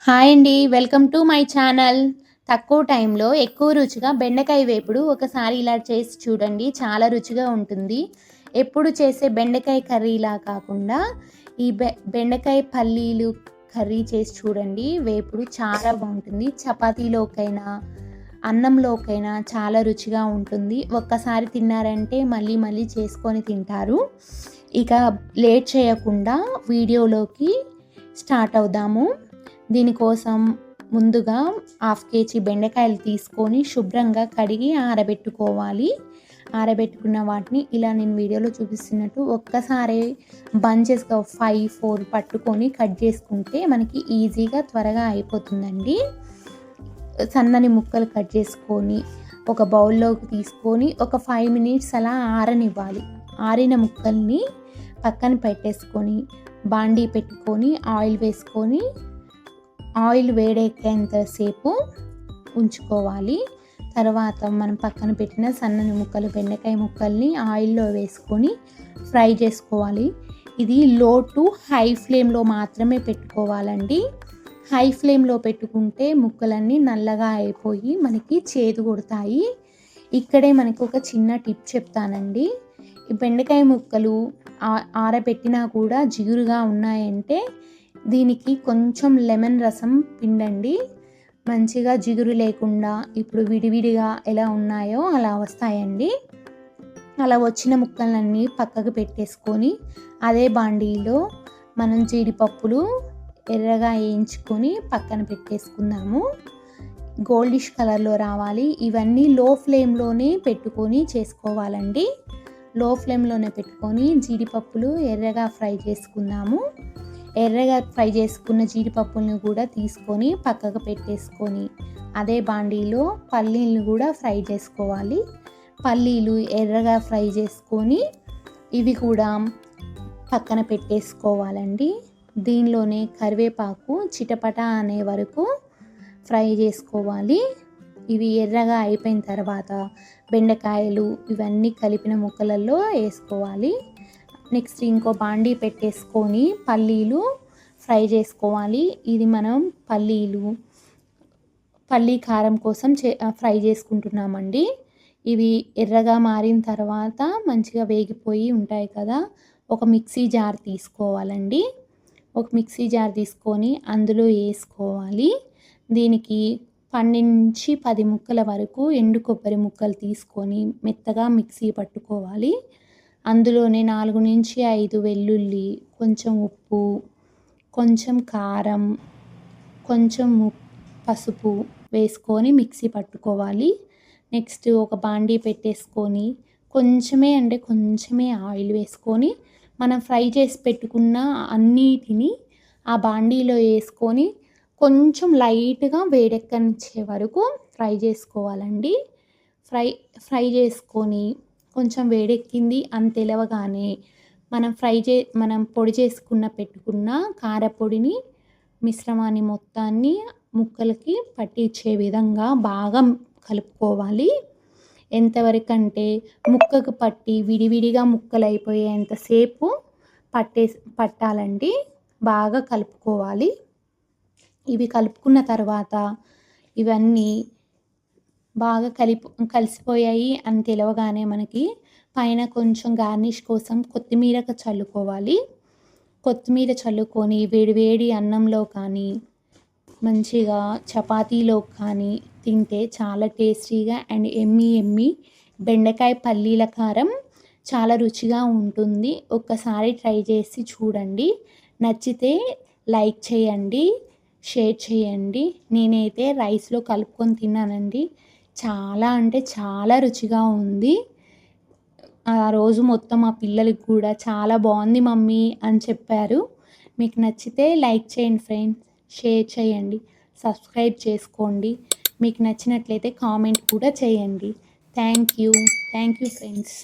Hi అండి. Welcome to my channel. తక్కువ టైంలో ఎక్కువ రుచిగా బెండకాయ వేపుడు ఒకసారి ఇలా చేసి చూడండి. చాలా రుచిగా ఉంటుంది. ఎప్పుడు చేసే బెండకాయ కర్రీలా కాకుండా ఈ బెండకాయ పల్లీలు కర్రీ చేసి చూడండి. వేపుడు చాలా బాగుంటుంది. చపాతీలోకైనా అన్నంలోకైనా చాలా రుచిగా ఉంటుంది. ఒక్కసారి తిన్నారంటే మళ్ళీ మళ్ళీ చేసుకొని తింటారు. ఇక లేట్ చేయకుండా వీడియోలోకి స్టార్ట్ అవుదాము. దీనికోసం ముందుగా 1/2 కేజీ బెండకాయలు తీసుకొని శుభ్రంగా కడిగి ఆరబెట్టుకోవాలి. ఆరబెట్టుకున్న వాటిని ఇలా నేను వీడియోలో చూపిస్తున్నట్టు ఒక్కసారి బంచెస్గా 5, 4 పట్టుకొని కట్ చేసుకుంటే మనకి ఈజీగా త్వరగా అయిపోతుందండి. సన్నని ముక్కలు కట్ చేసుకొని ఒక బౌల్లోకి తీసుకొని ఒక 5 మినిట్స్ అలా ఆరనివ్వాలి. ఆరిన ముక్కల్ని పక్కన పెట్టేసుకొని బాండీ పెట్టుకొని ఆయిల్ వేసుకొని ఆయిల్ వేడెక్కేంతసేపు ఉంచుకోవాలి. తర్వాత మనం పక్కన పెట్టిన సన్నని ముక్కలు బెండకాయ ముక్కల్ని ఆయిల్లో వేసుకొని ఫ్రై చేసుకోవాలి. ఇది లో టు హై ఫ్లేమ్లో మాత్రమే పెట్టుకోవాలండి. హై ఫ్లేమ్లో పెట్టుకుంటే ముక్కలన్నీ నల్లగా అయిపోయి మనకి చేదు కొడతాయి. ఇక్కడే మనకు ఒక చిన్న టిప్ చెప్తానండి. ఈ బెండకాయ ముక్కలు ఆరబెట్టినా కూడా జిగురుగా ఉన్నాయంటే దీనికి కొంచెం లెమన్ రసం పిండండి. మంచిగా జిగురు లేకుండా ఇప్పుడు విడివిడిగా ఎలా ఉన్నాయో అలా వస్తాయండి. అలా వచ్చిన ముక్కలన్నీ పక్కకు పెట్టేసుకొని అదే బాండీలో మనం జీడిపప్పులు ఎర్రగా వేయించుకొని పక్కన పెట్టేసుకుందాము. గోల్డిష్ కలర్లో రావాలి. ఇవన్నీ లో ఫ్లేమ్లోనే పెట్టుకొని చేసుకోవాలండి. లో ఫ్లేమ్లోనే పెట్టుకొని జీడిపప్పులు ఎర్రగా ఫ్రై చేసుకుందాము. ఎర్రగా ఫ్రై చేసుకున్న జీడిపప్పులను కూడా తీసుకొని పక్కకు పెట్టేసుకొని అదే బాండీలో పల్లీలను కూడా ఫ్రై చేసుకోవాలి. పల్లీలు ఎర్రగా ఫ్రై చేసుకొని ఇవి కూడా పక్కన పెట్టేసుకోవాలండి. దీనిలోనే కరివేపాకు చిటపట అనే వరకు ఫ్రై చేసుకోవాలి. ఇవి ఎర్రగా అయిపోయిన తర్వాత బెండకాయలు ఇవన్నీ కలిపిన ముక్కలలో వేసుకోవాలి. నెక్స్ట్ ఇంకో బాండీ పెట్టేసుకొని పల్లీలు ఫ్రై చేసుకోవాలి. ఇది మనం పల్లీ కారం కోసం ఫ్రై చేసుకుంటున్నామండి. ఇవి ఎర్రగా మారిన తర్వాత మంచిగా వేగిపోయి ఉంటాయి కదా, ఒక మిక్సీ జార్ తీసుకోవాలండి. ఒక మిక్సీ జార్ తీసుకొని అందులో వేసుకోవాలి. దీనికి 12 నుంచి 10 ముక్కల వరకు ఎండు కొబ్బరి ముక్కలు తీసుకొని మెత్తగా మిక్సీ పట్టుకోవాలి. అందులోనే 4 నుంచి 5 వెల్లుల్లి, కొంచెం ఉప్పు, కొంచెం కారం, కొంచెం పసుపు వేసుకొని మిక్సీ పట్టుకోవాలి. నెక్స్ట్ ఒక బాండీ పెట్టేసుకొని కొంచెమే ఆయిల్ వేసుకొని మనం ఫ్రై చేసి పెట్టుకున్న అన్నిటిని ఆ బాండీలో వేసుకొని కొంచెం లైట్గా వేడెక్కనిచ్చే వరకు ఫ్రై చేసుకోవాలండి. ఫ్రై చేసుకొని కొంచెం వేడెక్కింది అని తెలవగానే మనం పొడి పెట్టుకున్న కారపొడిని మిశ్రమాన్ని మొత్తాన్ని ముక్కలకి పట్టించే విధంగా బాగా కలుపుకోవాలి. ఎంతవరకు అంటే ముక్కకు పట్టి విడివిడిగా ముక్కలు అయిపోయేంతసేపు పట్టాలండి. బాగా కలుపుకోవాలి. ఇవి కలుపుకున్న తర్వాత ఇవన్నీ బాగా కలిసిపోయాయి అని తెలవగానే మనకి పైన కొంచెం గార్నిష్ కోసం కొత్తిమీర చల్లుకోవాలి. కొత్తిమీర చల్లుకొని వేడివేడి అన్నంలో కానీ మంచిగా చపాతీలో కానీ తింటే చాలా టేస్టీగా అండ్ ఎమ్మీ బెండకాయ పల్లీల కారం చాలా రుచిగా ఉంటుంది. ఒక్కసారి ట్రై చేసి చూడండి. నచ్చితే లైక్ చేయండి, షేర్ చేయండి. నేనైతే రైస్లో కలుపుకొని తిన్నానండి. చాలా అంటే చాలా రుచిగా ఉంది. ఆ రోజు మొత్తం మా పిల్లలకి కూడా చాలా బాగుంది మమ్మీ అని చెప్పారు. మీకు నచ్చితే లైక్ చేయండి ఫ్రెండ్స్, షేర్ చేయండి, సబ్స్క్రైబ్ చేసుకోండి. మీకు నచ్చినట్లయితే కామెంట్ కూడా చేయండి. Thank you friends.